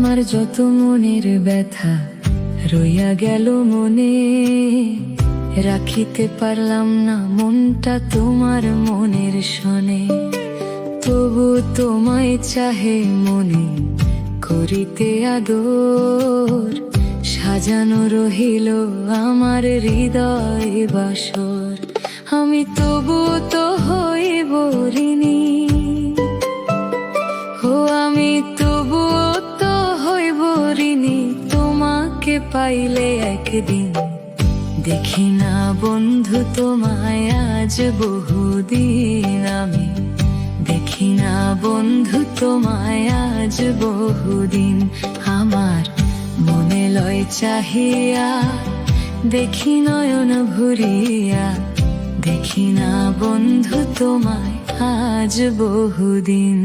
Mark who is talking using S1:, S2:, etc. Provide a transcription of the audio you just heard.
S1: আমার যত মনের ব্যথা রইয়া গেল মনে, রাখিতে পারলাম না মনটা তোমার মনের শনে। তবু তোমায় চাহে মনে করিতে আদর, সাজানো রহিল আমার হৃদয় বাসর। আমি তবু তো হইব ঋণী, ও আমি তবু তো হইব ঋণী তোমাকে পাইলে একদিন। দেখি না বন্ধু তোমায় আজ বহুদিন, আমি দেখি না বন্ধু তোমায় আজ বহুদিন। আমার মনে লয় চাহিয়া দেখি নয়ন ভরিয়া, দেখি না বন্ধু তোমায় আজ বহুদিন।